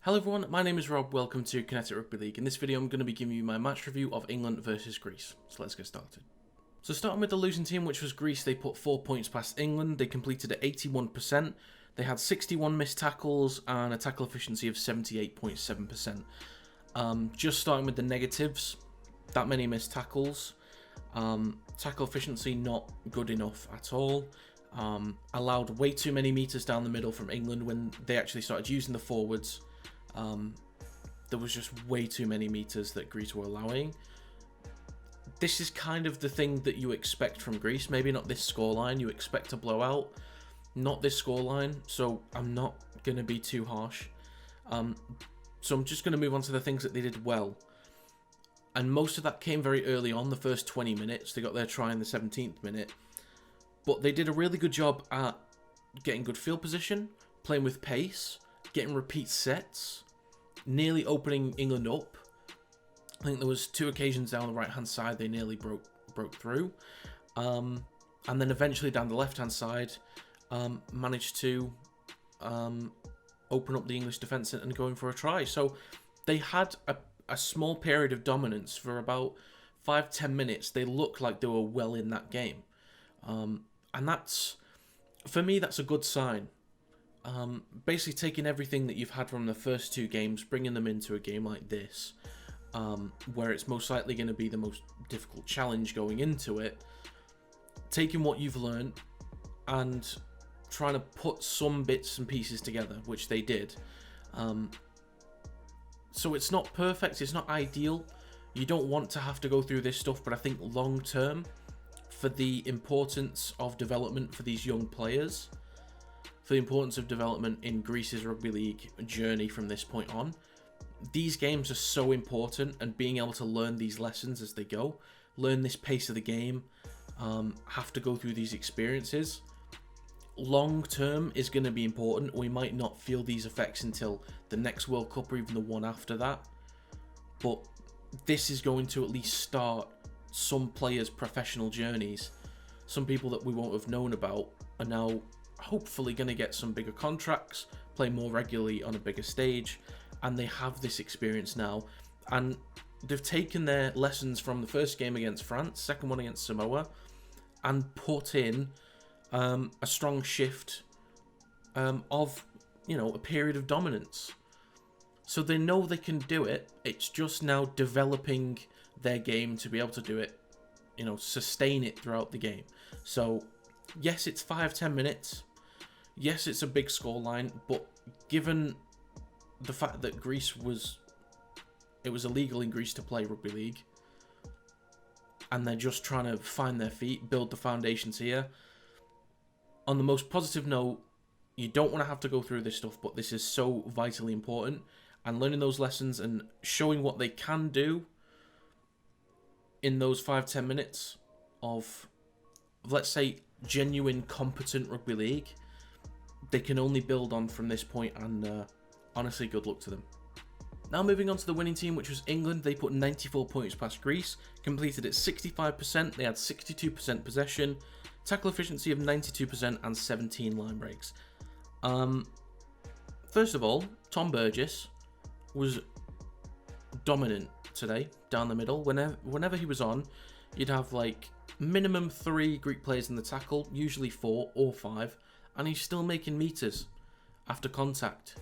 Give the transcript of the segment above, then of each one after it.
Hello everyone, my name is Rob, welcome to Kinetic Rugby League. In this video I'm going to be giving you my match review of England versus Greece. So let's get started. So starting with the losing team, which was Greece, they put 4 points past England. They completed at 81%. They had 61 missed tackles and a tackle efficiency of 78.7%. Just starting with the negatives, that many missed tackles. Tackle efficiency not good enough at all. Allowed way too many meters down the middle from England when they actually started using the forwards. There was just way too many meters that Greece were allowing. This is kind of the thing that you expect from Greece. Maybe not this scoreline. You expect a blowout, not this scoreline. So I'm not going to be too harsh. So I'm just going to move on to the things that they did well. And most of that came very early on, the first 20 minutes. They got their try in the 17th minute. But they did a really good job at getting good field position, playing with pace, getting repeat sets, nearly opening England up. I think there was 2 occasions down the right-hand side they nearly broke through. And then eventually down the left-hand side, managed to open up the English defence and go in for a try. So they had a small period of dominance for about 5-10 minutes. They looked like they were well in that game. And that's, for me, that's a good sign. Basically taking everything that you've had from the first 2 games, bringing them into a game like this, where it's most likely going to be the most difficult challenge going into it, taking what you've learned and trying to put some bits and pieces together, which they did. So it's not perfect, it's not ideal. You don't want to have to go through this stuff, but I think long term, for the importance of development for these young players, for the importance of development in Greece's rugby league journey from this point on, these games are so important, and being able to learn these lessons as they go, learn this pace of the game, have to go through these experiences, long term is going to be important. We might not feel these effects until the next World Cup or even the one after that, but this is going to at least start some players' professional journeys. Some people that we won't have known about are now hopefully going to get some bigger contracts, play more regularly on a bigger stage, and they have this experience now. And they've taken their lessons from the first game against France, second one against Samoa, and put in a strong shift of, a period of dominance. So they know they can do it. It's just now developing their game to be able to do it, sustain it throughout the game. So yes, it's 5-10 minutes. Yes, it's a big scoreline, but given the fact that it was illegal in Greece to play rugby league, and they're just trying to find their feet, build the foundations here. On the most positive note, you don't want to have to go through this stuff, but this is so vitally important, and learning those lessons and showing what they can do in those 5-10 minutes of, let's say, genuine competent rugby league, they can only build on from this point, and honestly, good luck to them. Now moving on to the winning team, which was England. They put 94 points past Greece, completed at 65%, they had 62% possession, tackle efficiency of 92% and 17 line breaks. First of all, Tom Burgess was dominant today, down the middle. Whenever he was on, you'd have like minimum 3 Greek players in the tackle, usually 4 or 5, and he's still making meters after contact.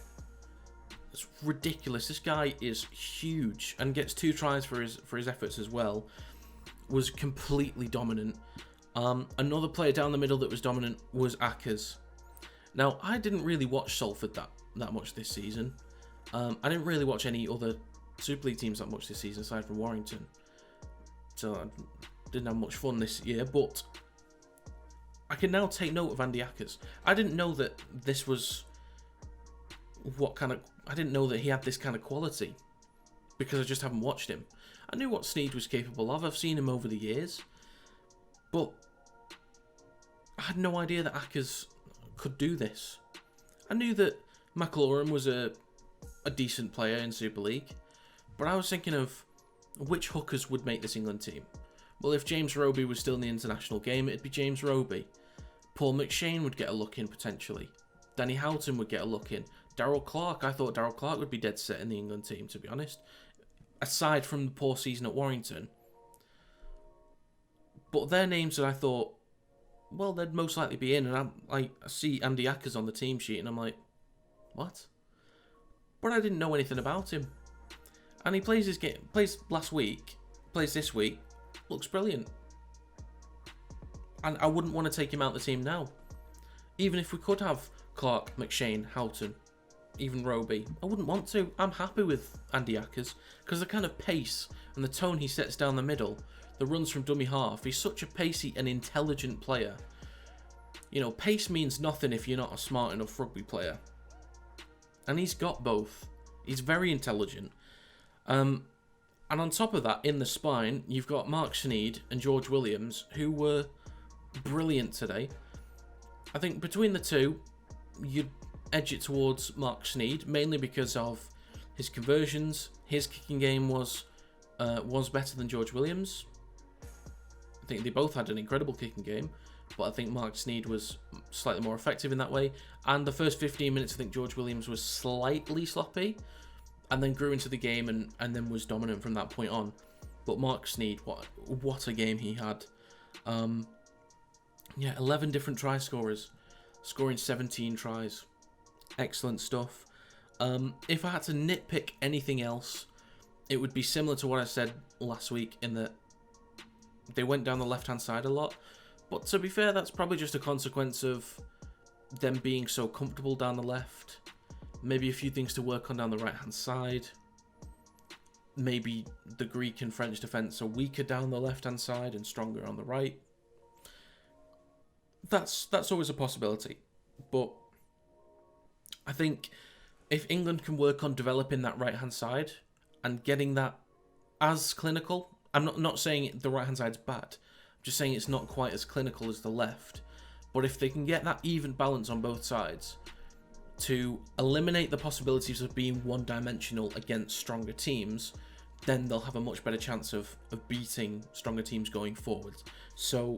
It's ridiculous. This guy is huge and gets 2 tries for his efforts as well. Was completely dominant. Another player down the middle that was dominant was Akers. Now, I didn't really watch Salford that much this season. I didn't really watch any other Super League teams that much this season, aside from Warrington. So I didn't have much fun this year, but I can now take note of Andy Akers. I didn't know that this was I didn't know that he had this kind of quality, because I just haven't watched him. I knew what Sneed was capable of. I've seen him over the years, but I had no idea that Akers could do this. I knew that McLaurin was a decent player in Super League, but I was thinking of which hookers would make this England team. Well, if James Roby was still in the international game, it'd be James Roby. Paul McShane would get a look in potentially. Danny Houghton would get a look in. Darryl Clark. I thought Darryl Clark would be dead set in the England team, to be honest. Aside from the poor season at Warrington. But they're names that I thought, well, they'd most likely be in. And I see Andy Ackers on the team sheet, and I'm like, what? But I didn't know anything about him. And he plays his game, plays last week, plays this week, looks brilliant. And I wouldn't want to take him out the team now. Even if we could have Clark, McShane, Houghton, even Roby, I wouldn't want to. I'm happy with Andy Ackers because the kind of pace and the tone he sets down the middle, the runs from dummy half, he's such a pacey and intelligent player. You know, pace means nothing if you're not a smart enough rugby player. And he's got both. He's very intelligent. And on top of that, in the spine, you've got Mark Sneyd and George Williams, who were brilliant today. I think between the two, you'd edge it towards Mark Sneyd, mainly because of his conversions. His kicking game was better than George Williams. I think they both had an incredible kicking game, but I think Mark Sneyd was slightly more effective in that way. And the first 15 minutes, I think George Williams was slightly sloppy, and then grew into the game and then was dominant from that point on. But Mark Sneyd, what a game he had. 11 different try scorers, scoring 17 tries. Excellent stuff. If I had to nitpick anything else, it would be similar to what I said last week in that they went down the left-hand side a lot. But to be fair, that's probably just a consequence of them being so comfortable down the left. Maybe a few things to work on down the right-hand side. Maybe the Greek and French defence are weaker down the left-hand side and stronger on the right. That's always a possibility. But I think if England can work on developing that right-hand side and getting that as clinical, I'm not saying the right-hand side's bad. I'm just saying it's not quite as clinical as the left. But if they can get that even balance on both sides to eliminate the possibilities of being one-dimensional against stronger teams, then they'll have a much better chance of beating stronger teams going forward. So,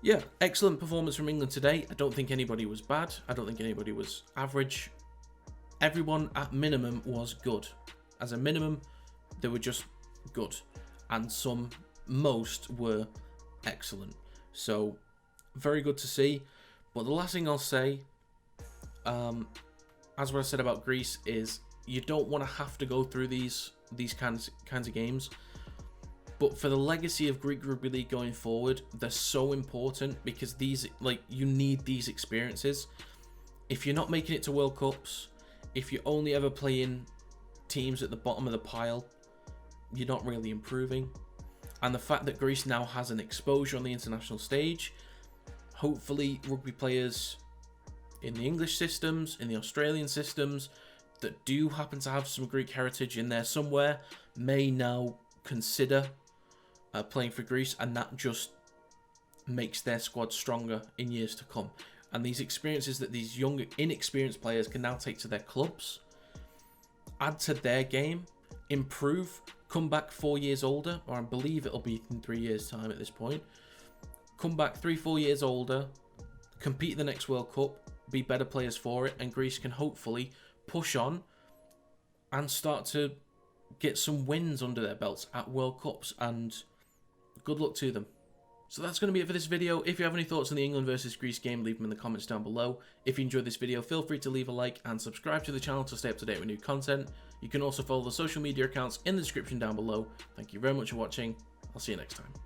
yeah, excellent performance from England today. I don't think anybody was bad. I don't think anybody was average. Everyone at minimum was good. As a minimum, they were just good. And most were excellent. So, very good to see. But the last thing I'll say, as what I said about Greece, is you don't want to have to go through these kinds of games. But for the legacy of Greek Rugby League going forward, they're so important because you need these experiences. If you're not making it to World Cups, if you're only ever playing teams at the bottom of the pile, you're not really improving. And the fact that Greece now has an exposure on the international stage, hopefully rugby players in the English systems, in the Australian systems, that do happen to have some Greek heritage in there somewhere, may now consider playing for Greece, and that just makes their squad stronger in years to come. And these experiences that these young, inexperienced players can now take to their clubs, add to their game, improve, come back 4 years older, or I believe it'll be in 3 years' time at this point, come back 3-4 years older, compete the next World Cup, be better players for it, and Greece can hopefully push on and start to get some wins under their belts at World Cups, and good luck to them. So that's going to be it for this video. If you have any thoughts on the England versus Greece game, leave them in the comments down below. If you enjoyed this video, feel free to leave a like and subscribe to the channel to stay up to date with new content. You can also follow the social media accounts in the description down below. Thank you very much for watching. I'll see you next time.